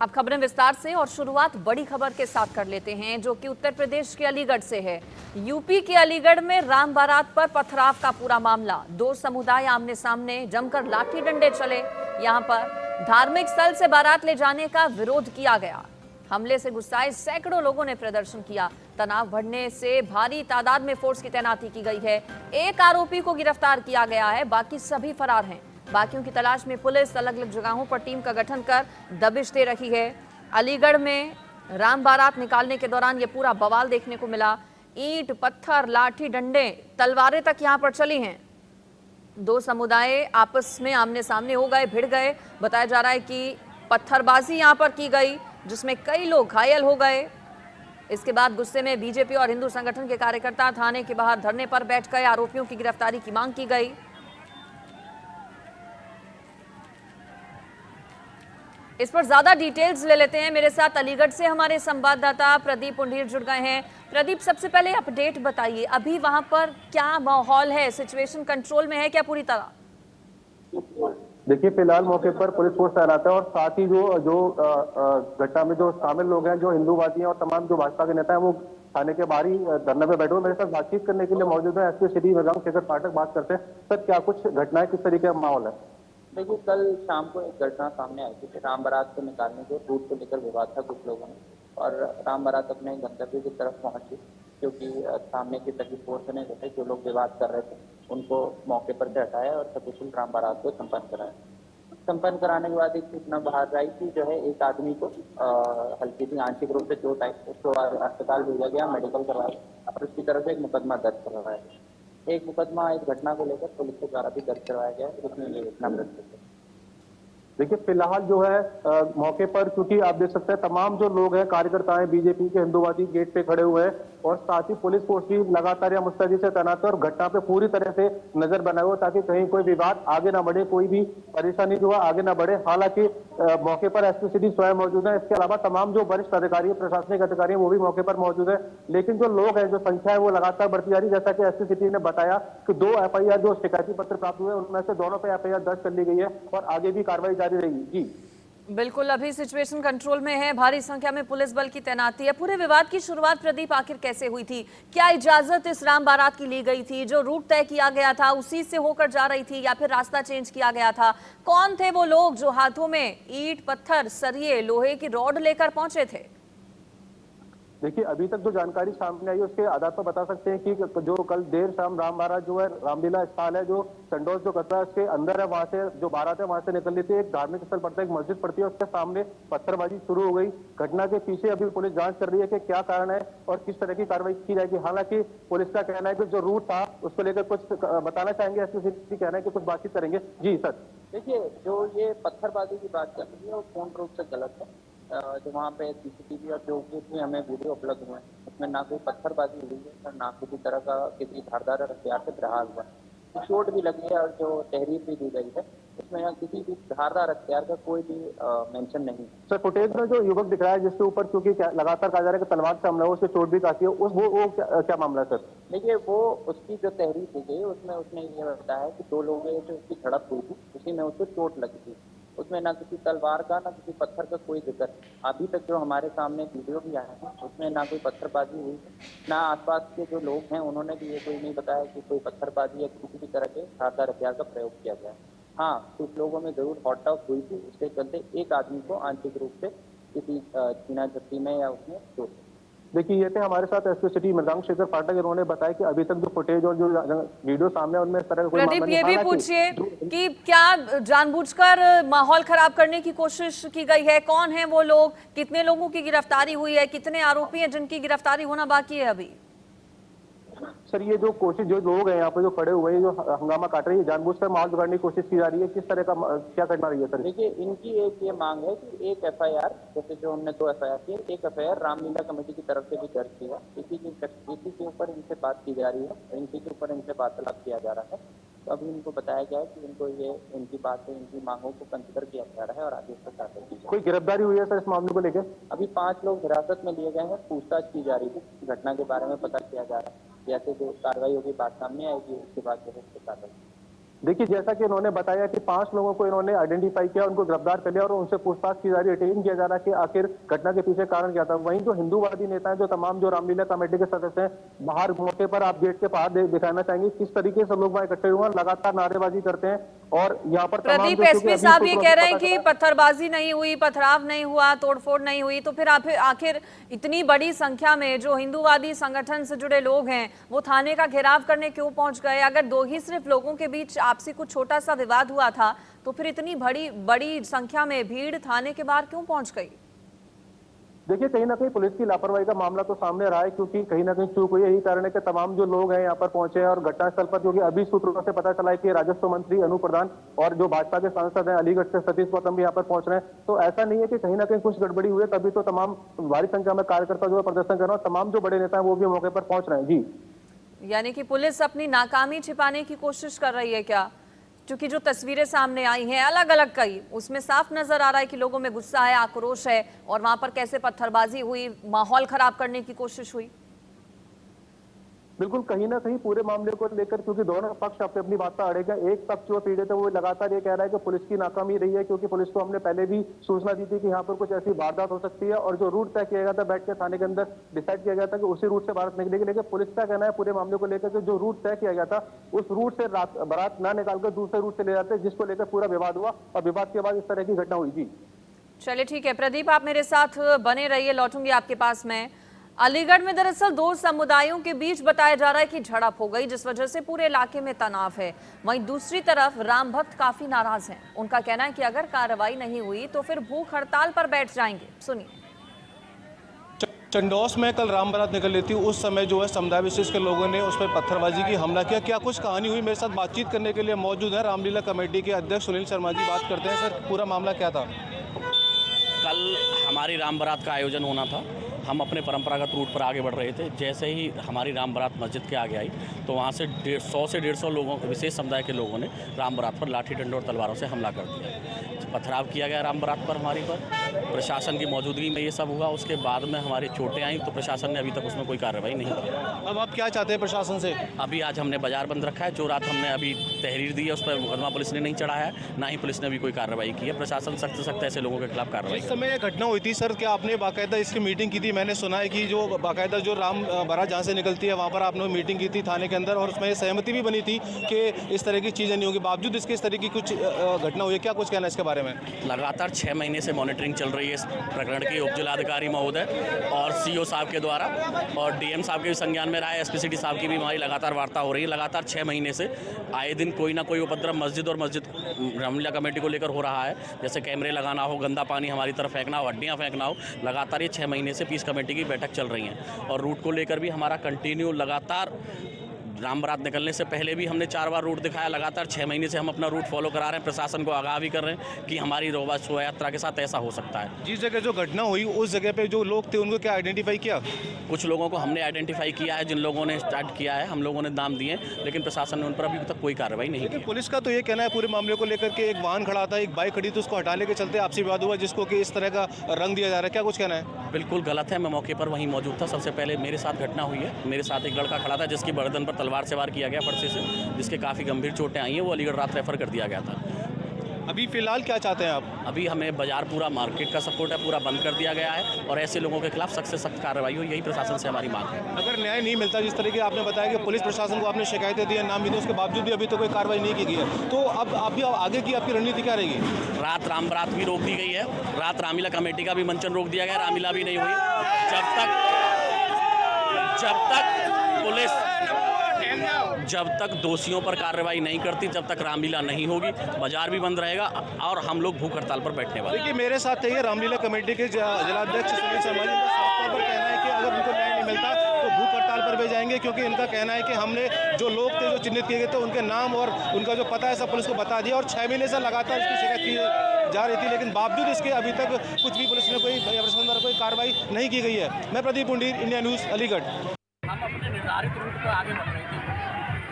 अब खबरें विस्तार से और शुरुआत बड़ी खबर के साथ कर लेते हैं जो कि उत्तर प्रदेश के अलीगढ़ से है। यूपी के अलीगढ़ में राम बारात पर पथराव का पूरा मामला। दो समुदाय आमने सामने जमकर लाठी डंडे चले। यहां पर धार्मिक स्थल से बारात ले जाने का विरोध किया गया। हमले से गुस्साए सैकड़ों लोगों ने प्रदर्शन किया। तनाव बढ़ने से भारी तादाद में फोर्स की तैनाती की गई है। एक आरोपी को गिरफ्तार किया गया है, बाकी सभी फरार हैं। बाकियों की तलाश में पुलिस अलग अलग जगहों पर टीम का गठन कर दबिश दे रही है। अलीगढ़ में राम बारात निकालने के दौरान ये पूरा बवाल देखने को मिला। ईंट, पत्थर, लाठी डंडे, तलवारें तक यहां पर चली हैं। दो समुदाय आपस में आमने सामने हो गए, भिड़ गए। बताया जा रहा है कि पत्थरबाजी यहां पर की गई, जिसमें कई लोग घायल हो गए। इसके बाद गुस्से में बीजेपी और हिंदू संगठन के कार्यकर्ता थाने के बाहर धरने पर बैठ गए। आरोपियों की गिरफ्तारी की मांग की गई। इस पर ज्यादा डिटेल्स ले लेते हैं। मेरे साथ अलीगढ़ से हमारे संवाददाता प्रदीप पुंडीर जुड़ गए हैं। प्रदीप, सबसे पहले अपडेट बताइए, अभी वहां पर क्या माहौल है? सिचुएशन कंट्रोल में है क्या पूरी तरह? देखिए, फिलहाल मौके पर पुलिस फोर्स तैनात है और साथ ही जो जो घटना में जो शामिल लोग हैं, जो हिंदूवादी हैं और तमाम जो भाजपा के नेता हैं, वो थाने के बाहर ही धरने पे बैठे हुए। मेरे साथ बातचीत करने के लिए मौजूद है एसपी सिटी मृगांक शेखर पाठक। बात करते हैं सर, क्या कुछ घटनाएं, किस तरीके का माहौल है? देखिए, कल शाम को एक घटना सामने आई थी कि राम बारात को निकालने के रूट को लेकर विवाद था कुछ लोगों में, और राम बारात अपने गंतव्य की तरफ पहुंची, क्योंकि सामने की सभी फोर्स ने जैसे जो लोग विवाद कर रहे थे उनको मौके पर से हटाया और सकुशल राम बारात को संपन्न कराया। संपन्न कराने के बाद एक सूचना बाहर आई कि जो है एक आदमी को हल्की सी आंशिक रूप से चोट आई, उसको अस्पताल भेजा गया, मेडिकल करवाया और उसकी तरफ से एक मुकदमा दर्ज करवाया। एक मुकदमा इस घटना को लेकर पुलिस के द्वारा भी दर्ज करवाया गया, उसमें ये घटना मृत्यु। देखिए, फिलहाल जो है मौके पर, क्योंकि आप देख सकते हैं तमाम जो लोग हैं, कार्यकर्ता हैं बीजेपी के, हिंदूवादी गेट पे खड़े हुए हैं और साथ ही पुलिस फोर्स भी लगातार या मुस्तैदी से तैनात है और घटना पे पूरी तरह से नजर बनाए हुए ताकि कहीं कोई विवाद आगे ना बढ़े, कोई भी परेशानी जो है आगे ना बढ़े। हालांकि मौके पर एसपी सिटी स्वयं मौजूद है। इसके अलावा तमाम जो वरिष्ठ अधिकारी, प्रशासनिक अधिकारी हैं, वो भी मौके पर मौजूद है। लेकिन जो लोग हैं, जो संख्या है, वो लगातार बढ़ती जा रही है। जैसा कि एसपी सिटी ने बताया कि 2 एफआईआर जो शिकायती पत्र प्राप्त हुए, उनमें से दोनों पे एफआईआर दर्ज कर ली गई है और आगे भी कार्रवाई जारी रहेगी। जी बिल्कुल, अभी सिचुएशन कंट्रोल में है। भारी संख्या में पुलिस बल की तैनाती है। पूरे विवाद की शुरुआत प्रदीप आखिर कैसे हुई थी? क्या इजाजत इस राम बारात की ली गई थी? जो रूट तय किया गया था उसी से होकर जा रही थी या फिर रास्ता चेंज किया गया था? कौन थे वो लोग जो हाथों में ईंट, पत्थर, सरिये, लोहे की रॉड लेकर पहुंचे थे? देखिए, अभी तक जो जानकारी सामने आई है उसके आधार पर बता सकते हैं कि जो कल देर शाम राम बारात जो है, रामलीला स्थल है जो चंडोल जो कस्बा है उसके अंदर है, वहां से जो बारात है वहां से निकल रही थी। एक धार्मिक स्थल पड़ता है, एक मस्जिद पड़ती है, उसके सामने पत्थरबाजी शुरू हो गई। घटना के पीछे अभी पुलिस जांच कर रही है कि क्या कारण है और किस तरह की कार्रवाई की जाएगी। हालांकि पुलिस का कहना है कि जो रूट था उसको लेकर कुछ बताना चाहेंगे, एसपी कहना है कि कुछ बातचीत करेंगे। जी सर। देखिए, जो ये पत्थरबाजी की बात कर रही है वो पूर्ण रूप से गलत है। जो वहाँ पे सीसीटीवी और जो भी हमें वीडियो उपलब्ध हुए हैं उसमें ना कोई पत्थरबाजी हुई है और ना किसी तरह का किसी धारदार हथियार से प्रहार हुआ है। चोट भी लगी है और जो तहरीर भी दी गई है उसमें किसी भी धारदार हथियार का कोई भी मेंशन नहीं है। सर, फुटेज में जो युवक दिख रहा है जिसके ऊपर क्योंकि लगातार कहा जा रहा है कि तलवार से हमला हो, उससे चोट भी काफी है, वो क्या मामला है सर? देखिए, वो उसकी जो तहरीर दी गई उसमें उसने ये बताया कि 2 लोगों में जो उसकी झड़प हुई थी उसी में उसको चोट लगी थी। उसमें ना किसी तलवार का ना किसी पत्थर का कोई जिक्र। अभी तक जो हमारे सामने वीडियो भी आया है उसमें ना कोई पत्थरबाजी हुई है, ना आसपास के जो लोग हैं उन्होंने भी ये कोई नहीं बताया कि कोई पत्थरबाजी या किसी भी तरह के धारदार हथियार का प्रयोग किया गया। हाँ, कुछ लोगों में जरूर हॉट टॉक हुई थी, उसके चलते एक आदमी को आंशिक रूप से किसी छीना झपटी में या उसमें चोट। देखिए, ये थे हमारे साथ एसपी सिटी मृगांक शेखर पाठक। इन्होंने बताया कि अभी तक जो फुटेज और जो वीडियो सामने उनमें इस तरह का कोई मामला प्रदीप, नहीं। ये भी पूछिए कि क्या जानबूझकर माहौल खराब करने की कोशिश की गई है? कौन है वो लोग? कितने लोगों की गिरफ्तारी हुई है? कितने आरोपी हैं जिनकी गिरफ्तारी होना बाकी है अभी? सर, ये जो कोशिश, जो लोग हैं यहाँ पे जो खड़े हुए हैं, जो हंगामा काट रही है, जानबूझकर माहौल बिगाड़ने की कोशिश की जा रही है, किस तरह का क्या घटना रही है सर? देखिए, इनकी एक ये मांग है कि एक एफआईआर, जैसे जो हमने 2 एफआईआर की, एक एफआईआर रामलीला कमेटी की तरफ से भी दर्ज किया। इसी के ऊपर इनसे बात की जा रही है, इसी के ऊपर इनसे वार्तालाप किया जा रहा है। तो अभी इनको बताया गया है कि इनको ये इनकी बातें, इनकी मांगों को कंसिडर किया जा रहा है और आगे इस पर कार्रवाई की जाएगी। कोई गिरफ्तारी हुई है सर इस मामले को लेकर? अभी 5 लोग हिरासत में लिए गए हैं, पूछताछ की जा रही थी, घटना के बारे में पता किया जा रहा है। जैसे जो कार्रवाई होगी, बात सामने आएगी, उसके बाद जो है उस पर कार्रवाई। देखिए, जैसा कि उन्होंने बताया कि 5 लोगों को इन्होंने आइडेंटिफाई किया, उनको गिरफ्तार कर लिया और उनसे पूछताछ की जा रही है, डिटेन किया जा रहा है कि आखिर घटना के पीछे कारण क्या था। वहीं जो हिंदूवादी नेता हैं, जो तमाम जो रामलीला कमेटी के सदस्य हैं, बाहर मौके पर आप गेट के बाहर दिखाना चाहेंगे किस तरीके से लोग वहां इकट्ठे हुए हैं, लगातार नारेबाजी करते हैं और यहाँ पर तमाम प्रदीप, जो चूंकि एसपी अभी साहब ये सूत्रों कह से रहे हैं पता कि चला- पत्थरबाजी नहीं हुई, पथराव नहीं हुआ, तोड़फोड़ नहीं हुई, तो फिर आखिर इतनी बड़ी संख्या में जो हिंदूवादी संगठन से जुड़े लोग हैं वो थाने का घेराव करने क्यों पहुंच गए? अगर दो ही सिर्फ लोगों के बीच आपसी कुछ छोटा सा विवाद हुआ था तो फिर इतनी बड़ी संख्या में भीड़ थाने के बाहर क्यों पहुंच गई? देखिए, कहीं ना कहीं पुलिस की लापरवाही का मामला तो सामने रहा है, क्योंकि कहीं ना कहीं चूक हुई। यही कारण है कि तमाम जो लोग हैं यहाँ पर पहुंचे हैं और घटनास्थल पर, क्योंकि अभी सूत्रों से पता चला है कि राजस्व मंत्री अनु प्रधान और जो भाजपा के सांसद हैं अलीगढ़ से सतीश गौतम भी यहाँ पर पहुंच रहे हैं। तो ऐसा नहीं है कि कहीं ना कहीं कुछ गड़बड़ी हुई है, तभी तो तमाम भारी संख्या में कार्यकर्ता जो है प्रदर्शन कर रहे हैं, तमाम जो बड़े नेता हैं वो भी मौके पर पहुंच रहे हैं। जी, यानी कि पुलिस अपनी नाकामी छिपाने की कोशिश कर रही है क्या? क्योंकि जो तस्वीरें सामने आई हैं अलग अलग कई, उसमें साफ नजर आ रहा है कि लोगों में गुस्सा है, आक्रोश है और वहां पर कैसे पत्थरबाजी हुई, माहौल खराब करने की कोशिश हुई। बिल्कुल, कहीं ना कहीं पूरे मामले को लेकर, क्योंकि दोनों पक्ष अपनी अपनी बात पर अड़े गए। एक पक्ष जो पीड़ित है वो लगातार ये कह रहा है कि पुलिस की नाकामी रही है, क्योंकि पुलिस को हमने पहले भी सूचना दी थी कि यहाँ पर कुछ ऐसी वारदात हो सकती है और जो रूट तय किया गया था बैठ के थाने के अंदर डिसाइड किया गया था कि उसी रूट से बारात निकलेगी। लेकिन पुलिस का कहना है पूरे मामले को लेकर कि जो रूट तय किया गया था उस रूट से बारात ना निकालकर दूसरे रूट से ले जाते, जिसको लेकर पूरा विवाद हुआ और विवाद के बाद इस तरह की घटना हुई। जी चलिए ठीक है प्रदीप, आप मेरे साथ बने रहिए, लौटूंगी आपके पास मैं। अलीगढ़ में दरअसल दो समुदायों के बीच बताया जा रहा है कि झड़प हो गई, जिस वजह से पूरे इलाके में तनाव है। वहीं दूसरी तरफ राम भक्त काफी नाराज हैं। उनका कहना है कि अगर कार्रवाई नहीं हुई तो फिर भूख हड़ताल पर बैठ जाएंगे। सुनिए। चंडोस में कल राम बारात निकल रही थी, उस समय जो है समुदाय विशेष के लोगों ने उस पर पत्थरबाजी की, हमला किया। क्या कुछ कहानी हुई? मेरे साथ बातचीत करने के लिए मौजूद है रामलीला कमेटी के अध्यक्ष सुनील शर्मा जी। बात करते हैं सर, पूरा मामला क्या था? कल हमारी राम बारात का आयोजन होना था। हम अपने परंपरागत रूट पर आगे बढ़ रहे थे। जैसे ही हमारी राम बारात मस्जिद के आगे आई तो वहाँ से 100 से 150 लोगों, विशेष समुदाय के लोगों ने राम बारात पर लाठी डंडे और तलवारों से हमला कर दिया। पथराव किया गया राम बारात पर हमारी पर। प्रशासन की मौजूदगी में ये सब हुआ। उसके बाद में हमारी चोटें आई तो प्रशासन ने अभी तक उसमें कोई कार्रवाई नहीं की। अब आप क्या चाहते हैं प्रशासन से? अभी आज हमने बाजार बंद रखा है। जो रात हमने अभी तहरीर दी है उस पर मुकदमा पुलिस ने नहीं चढ़ाया, ना ही पुलिस ने अभी कोई कार्रवाई की है। प्रशासन सख्त से सख्त ऐसे लोगों के खिलाफ कार्रवाई। इस समय ये घटना हुई थी सर, क्या आपने बाकायदा इसकी मीटिंग की थी? मैंने सुना है कि जो बाकायदा जो राम बारात जहाँ से निकलती है वहाँ पर आपने मीटिंग की थी थाने के अंदर और उसमें सहमति भी बनी थी कि इस तरह की चीज़ें नहीं होगी। बावजूद इसके इस तरह की कुछ घटना हुई है, क्या कुछ कहना है इसके बारे में? लगातार 6 महीने से मॉनिटरिंग चल रही है इस प्रकरण की। उप जिलाधिकारी महोदय और सीओ साहब के द्वारा और डीएम साहब के भी संज्ञान में रहा है, एसपी सिटी साहब की भी हमारी लगातार वार्ता हो रही है। लगातार 6 महीने से आए दिन कोई ना कोई उपद्रव मस्जिद और मस्जिद रामलीला कमेटी को लेकर हो रहा है। जैसे कैमरे लगाना हो, गंदा पानी हमारी तरफ फेंकना हो, हड्डियाँ फेंकना हो। लगातार ये 6 महीने से पीस कमेटी की बैठक चल रही है और रूट को लेकर भी हमारा कंटिन्यू लगातार राम बारात निकलने से पहले भी हमने 4 बार रूट दिखाया। लगातार 6 महीने से हम अपना रूट फॉलो करा रहे हैं। प्रशासन को आगाह भी कर रहे हैं कि हमारी शोभा यात्रा के साथ ऐसा हो सकता है। जिस जगह जो घटना हुई उस जगह पे जो लोग थे उनको क्या आइडेंटिफाई किया? कुछ लोगों को हमने आइडेंटिफाई किया है, जिन लोगों ने स्टार्ट किया है हम लोगों ने नाम दिए, लेकिन प्रशासन ने उन पर अभी तक कोई कार्रवाई नहीं की। पुलिस का तो ये कहना है पूरे मामले को लेकर के एक वाहन खड़ा था, एक बाइक खड़ी थी, उसको हटाने के चलते आपसी विवाद हुआ जिसको कि इस तरह का रंग दिया जा रहा है। क्या कुछ कहना है? बिल्कुल गलत है। मैं मौके पर वहीं मौजूद था। सबसे पहले मेरे साथ घटना हुई है। मेरे साथ एक लड़का खड़ा था जिसकी गर्दन पर तलवार से वार किया गया फरसे से, जिसके काफ़ी गंभीर चोटें आई हैं। वो अलीगढ़ रात रेफर कर दिया गया था। अभी फिलहाल क्या चाहते हैं आप? अभी हमें बाजार पूरा मार्केट का सपोर्ट है, पूरा बंद कर दिया गया है और ऐसे लोगों के खिलाफ सख्त से सख्त कार्रवाई हो, यही प्रशासन से हमारी मांग है। अगर न्याय नहीं मिलता, जिस तरीके आपने बताया कि पुलिस प्रशासन को आपने शिकायतें दी हैं, नाम भी दी, उसके बावजूद भी अभी तो कोई कार्रवाई नहीं की गई है, तो अब अभी आगे की आपकी रणनीति क्या रहेगी? रात राम बारात भी रोक दी गई है। रात रामलीला कमेटी का भी मंचन रोक दिया गया। रामलीला भी नहीं हुई जब तक दोषियों पर कार्रवाई नहीं करती, जब तक रामलीला नहीं होगी। बाजार भी बंद रहेगा और हम लोग भूख हड़ताल पर बैठने वाले। देखिए, मेरे साथ है रामलीला कमेटी के जिलाध्यक्ष सुनील शर्मा जी का साफ तौर पर कहना है कि अगर उनको न्याय नहीं मिलता तो भूख हड़ताल पर भी जाएंगे, क्योंकि इनका कहना है कि हमने जो लोग थे जो चिन्हित किए गए थे उनके नाम और उनका जो पता है सब पुलिस को बता दिया और 6 महीने से लगातार इसकी शिकायत की जा रही थी, लेकिन बावजूद इसके अभी तक कुछ भी पुलिस ने कोई कार्रवाई नहीं की गई है। मैं प्रदीप पुंडीर, इंडिया न्यूज़, अलीगढ़। हम अपने निर्धारित रूट पर आगे बढ़ रहे थे।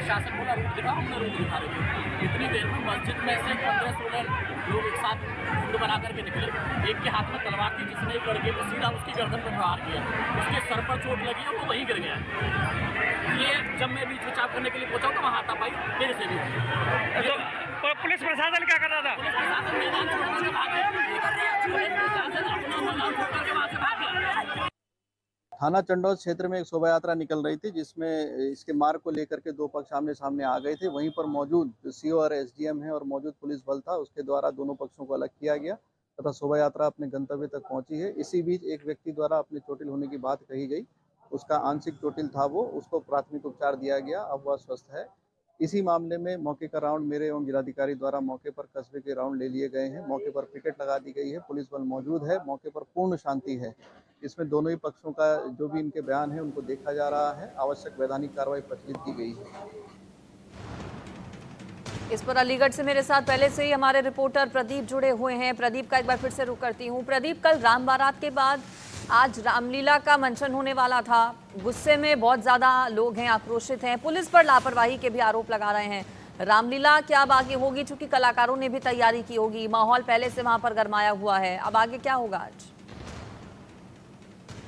प्रशासन बोला रूट दिखाओ, हमने रूट दिखा रहे थे। इतनी देर में मस्जिद में से 15-16 लोग एक साथ झुंड बना करके निकले। एक के हाथ में तलवार थी, जिसने एक लड़के को सीधा उसकी गर्दन पर प्रहार किया, उसके सर पर चोट लगी और वो वहीं गिर गया। ये जब मैं बीच बचाव करने के लिए पहुंचा तो वहाँ हाथापाई मेरे से भी हुई। तो पुलिस प्रशासन क्या कर रहा था? पुलिस प्रशासन मैदान छोड़ करके भाग गया। पुलिस प्रशासन अपना मैदान छोड़ करके वहाँ से भाग गया। थाना चंडौल क्षेत्र में एक शोभा यात्रा निकल रही थी, जिसमें इसके मार्ग को लेकर के दो पक्ष आमने सामने आ गए थे। वहीं पर मौजूद जो सीओ और एसडीएम है और मौजूद पुलिस बल था, उसके द्वारा दोनों पक्षों को अलग किया गया तथा शोभा यात्रा अपने गंतव्य तक पहुंची है। इसी बीच एक व्यक्ति द्वारा अपने चोटिल होने की बात कही गई। उसका आंशिक चोटिल था, वो उसको प्राथमिक उपचार दिया गया, अब वह स्वस्थ है। इसी मामले में मौके का राउंड मेरे एवं जिलाधिकारी द्वारा मौके पर कस्बे के राउंड ले लिए गए हैं। मौके पर पिकेट लगा दी गई है, पुलिस बल मौजूद है, मौके पर पूर्ण शांति है। इसमें दोनों ही पक्षों का जो भी इनके बयान है उनको देखा जा रहा है। आवश्यक वैधानिक कार्रवाई प्रचलित की गई है। इस पर अलीगढ़ से मेरे साथ पहले से ही हमारे रिपोर्टर प्रदीप जुड़े हुए हैं। प्रदीप का एक बार फिर से रुख करती हूँ। प्रदीप, कल राम बारात के बाद आज रामलीला का मंचन होने वाला था। गुस्से में बहुत ज्यादा लोग हैं, आक्रोशित हैं, पुलिस पर लापरवाही के भी आरोप लगा रहे हैं। रामलीला क्या अब आगे होगी? चूंकि कलाकारों ने भी तैयारी की होगी, माहौल पहले से वहां पर गरमाया हुआ है, अब आगे क्या होगा आज?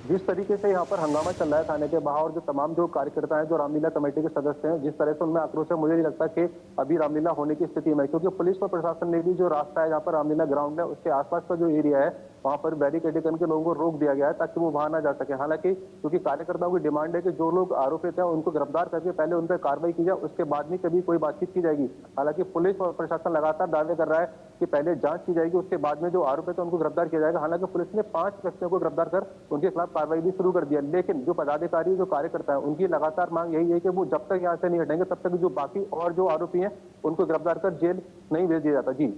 जिस तरीके से यहाँ पर हंगामा चल रहा है थाने के बाहर, जो तमाम जो कार्यकर्ता हैं, जो रामलीला कमेटी के सदस्य हैं, जिस तरह से उनमें आक्रोश है, मुझे नहीं लगता कि अभी रामलीला होने की स्थिति में, क्योंकि पुलिस और प्रशासन ने भी जो रास्ता है जहाँ पर रामलीला ग्राउंड है उसके आसपास का जो एरिया है वहाँ पर बैरिकेडिंग करके लोगों को रोक दिया गया है ताकि वो वहां ना जा सके। हालांकि क्योंकि कार्यकर्ताओं की डिमांड है कि जो लोग आरोपित हैं उनको गिरफ्तार करके पहले उन पर कार्रवाई की जाए, उसके बाद में कभी कोई बातचीत की जाएगी। हालांकि पुलिस और प्रशासन लगातार दावे कर रहा है कि पहले जांच की जाएगी, उसके बाद में जो आरोपित है उनको गिरफ्तार किया जाएगा। हालांकि पुलिस ने 5 व्यक्तियों को गिरफ्तार कर उनके खिलाफ कार्रवाई भी शुरू कर दिया, लेकिन जो पदाधिकारी, जो कार्यकर्ता है, उनकी लगातार मांग यही है कि वो जब तक यहाँ से नहीं हटेंगे तब तक जो बाकी और जो आरोपी हैं उनको गिरफ्तार कर जेल नहीं भेज दिया जाता। जी,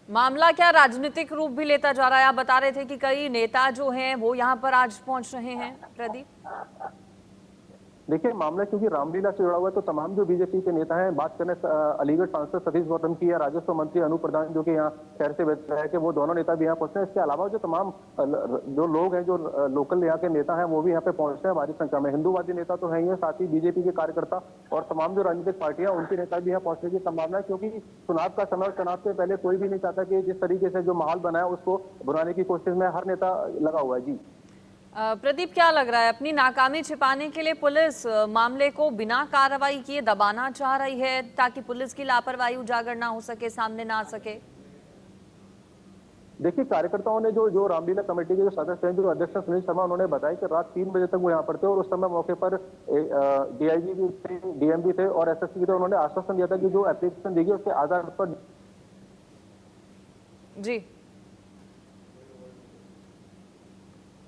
मामला क्या राजनीतिक रूप भी लेता जा रहा है? आप बता रहे थे कि कई नेता जो हैं वो यहाँ पर आज पहुंच रहे हैं। प्रदीप, देखिए, मामला क्योंकि रामलीला से जुड़ा हुआ है तो तमाम जो बीजेपी के नेता हैं, बात करें अलीगढ़ सांसद सतीश गौतम की या राजस्व मंत्री अनूप प्रधान जो कि यहाँ शहर से है कि वो दोनों नेता भी यहाँ पहुंचे हैं। इसके अलावा जो तमाम जो लोग हैं, जो लोकल यहाँ के नेता हैं, वो भी यहाँ पे पहुंचते हैं भारी संख्या में। हिंदूवादी नेता तो है ही है, साथ ही बीजेपी के कार्यकर्ता और तमाम जो राजनीतिक पार्टियां, उनके नेता भी यहाँ पहुंचने की संभावना है, क्योंकि चुनाव का समय, चुनाव से पहले कोई भी नहीं चाहता कि जिस तरीके से जो माहौल बनाया उसको बुलाने की कोशिश में हर नेता लगा हुआ है। जी प्रदीप, क्या लग रहा है अपनी नाकामी छिपाने के लिए पुलिस मामले को बिना कार्रवाई किए दबाना चाह रही है ताकि पुलिस की लापरवाही उजागर ना हो सके, सामने ना आ सके? देखिए, कार्यकर्ताओं ने जो रामलीला कमेटी के जो सदस्य हैं, जो अध्यक्ष सुनील शर्मा, उन्होंने बताया कि रात 3 बजे तक वो यहाँ पर थे और उस समय मौके पर डीआईजी भी थे, डीएम भी थे और एसएसपी भी थे। उन्होंने आश्वासन दिया था कि जो एप्लीकेशन देगी उसके आधार पर। जी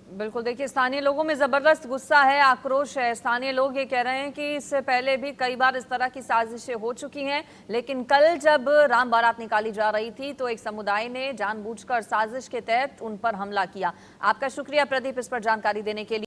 बिल्कुल, देखिए स्थानीय लोगों में जबरदस्त गुस्सा है, आक्रोश है। स्थानीय लोग ये कह रहे हैं कि इससे पहले भी कई बार इस तरह की साजिशें हो चुकी हैं, लेकिन कल जब राम बारात निकाली जा रही थी तो एक समुदाय ने जानबूझकर साजिश के तहत उन पर हमला किया। आपका शुक्रिया प्रदीप इस पर जानकारी देने के लिए।